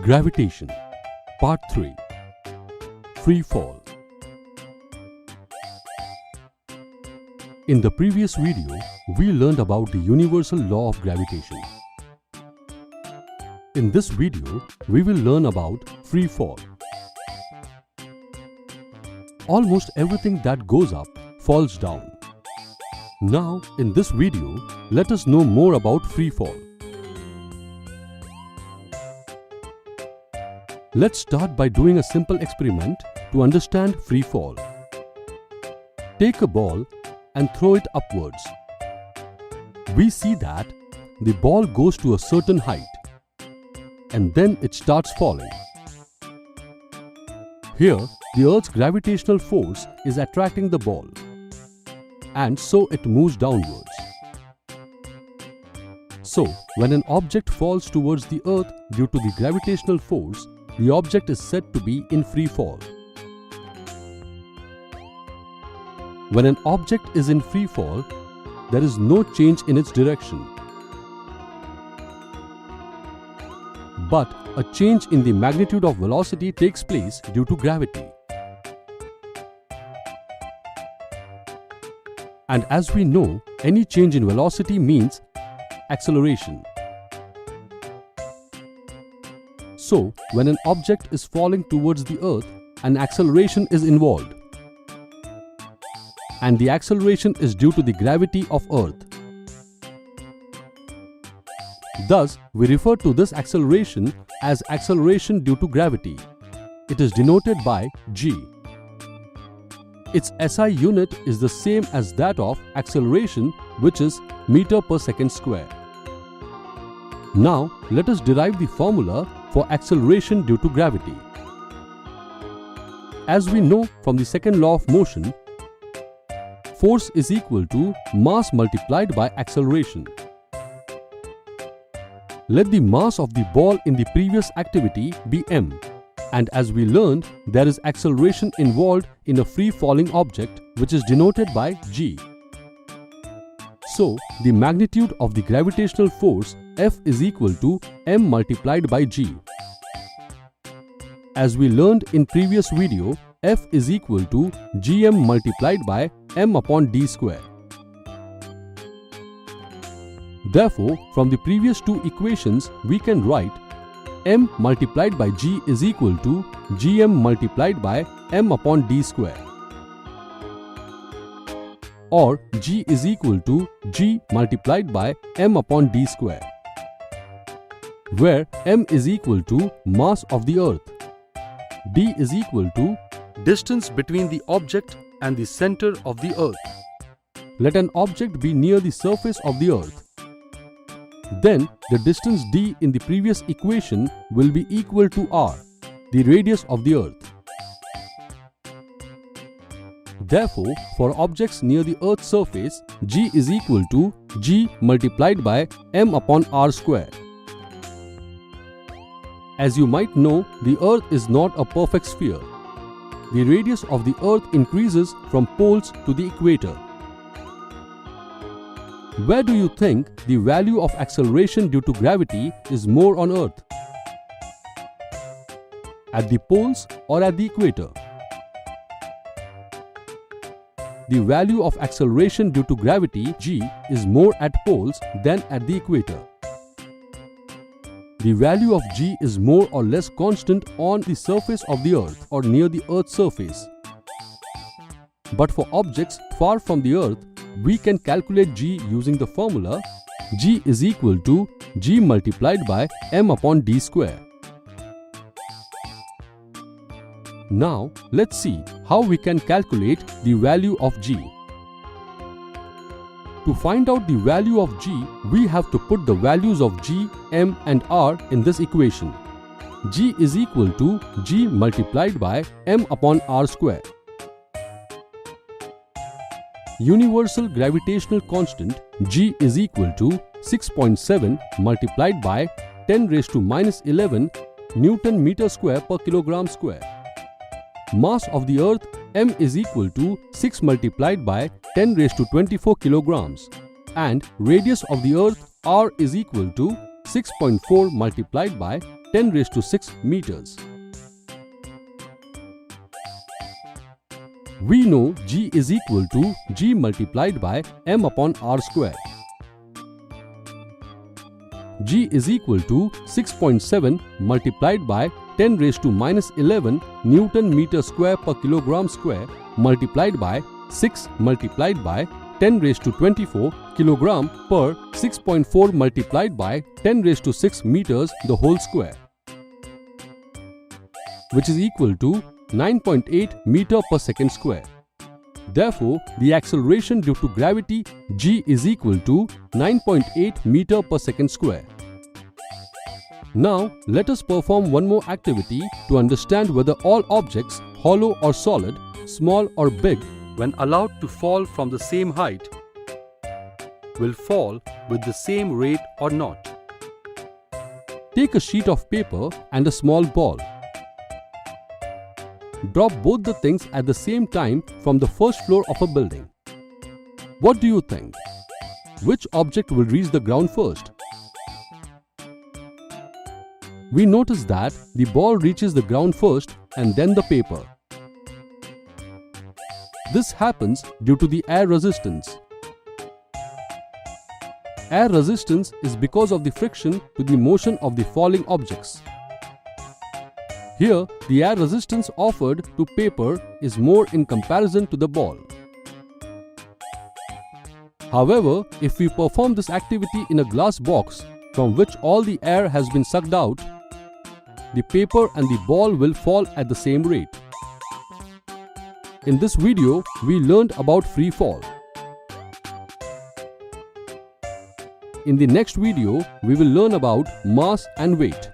Gravitation Part 3 Free Fall. In the previous video, we learned about the universal law of gravitation. In this video, we will learn about free fall. Almost everything that goes up falls down. Now, in this video, let us know more about free fall. Let's start by doing a simple experiment to understand free fall. Take a ball and throw it upwards. We see that the ball goes to a certain height and then it starts falling. Here, the Earth's gravitational force is attracting the ball, and so it moves downwards. So, when an object falls towards the Earth due to the gravitational force, the object is said to be in free fall. When an object is in free fall, there is no change in its direction, but a change in the magnitude of velocity takes place due to gravity. And as we know, any change in velocity means acceleration. So, when an object is falling towards the Earth, an acceleration is involved. And the acceleration is due to the gravity of Earth. Thus, we refer to this acceleration as acceleration due to gravity. It is denoted by g. Its SI unit is the same as that of acceleration, which is meter per second square. Now, let us derive the formula for acceleration due to gravity. As we know from the second law of motion, force is equal to mass multiplied by acceleration. Let the mass of the ball in the previous activity be m, and as we learned, there is acceleration involved in a free-falling object, which is denoted by g. So, the magnitude of the gravitational force F is equal to m multiplied by g. As we learned in previous video, F is equal to gm multiplied by m upon d square. Therefore, from the previous two equations, we can write m multiplied by g is equal to gm multiplied by m upon d square, or g is equal to g multiplied by m upon d square, where m is equal to mass of the Earth, d is equal to distance between the object and the center of the Earth. Let an object be near the surface of the Earth. Then the distance d in the previous equation will be equal to r, the radius of the Earth. Therefore, for objects near the Earth's surface, g is equal to g multiplied by m upon r square. As you might know, the Earth is not a perfect sphere. The radius of the Earth increases from poles to the equator. Where do you think the value of acceleration due to gravity is more on Earth? At the poles or at the equator? The value of acceleration due to gravity, g, is more at poles than at the equator. The value of g is more or less constant on the surface of the Earth or near the Earth's surface. But for objects far from the Earth, we can calculate g using the formula g is equal to g multiplied by m upon d square. Now, let's see how we can calculate the value of g. To find out the value of g, we have to put the values of g, m and r in this equation. G is equal to g multiplied by m upon r square. Universal gravitational constant g is equal to 6.7 multiplied by 10 raised to minus 11 Newton meter square per kilogram square. Mass of the Earth m is equal to 6 multiplied by 10 raised to 24 kilograms, and radius of the Earth r is equal to 6.4 multiplied by 10 raised to 6 meters. We know G is equal to G multiplied by m upon r square. G is equal to 6.7 multiplied by 10 raised to minus 11 Newton meter square per kilogram square multiplied by 6 multiplied by 10 raised to 24 kilogram per 6.4 multiplied by 10 raised to 6 meters the whole square, which is equal to 9.8 meter per second square. Therefore, the acceleration due to gravity G is equal to 9.8 meter per second square. Now, let us perform one more activity to understand whether all objects, hollow or solid, small or big, when allowed to fall from the same height, will fall with the same rate or not. Take a sheet of paper and a small ball. Drop both the things at the same time from the first floor of a building. What do you think? Which object will reach the ground first? We notice that the ball reaches the ground first and then the paper. This happens due to the air resistance. Air resistance is because of the friction to the motion of the falling objects. Here, the air resistance offered to paper is more in comparison to the ball. However, if we perform this activity in a glass box from which all the air has been sucked out, the paper and the ball will fall at the same rate. In this video, we learned about free fall. In the next video, we will learn about mass and weight.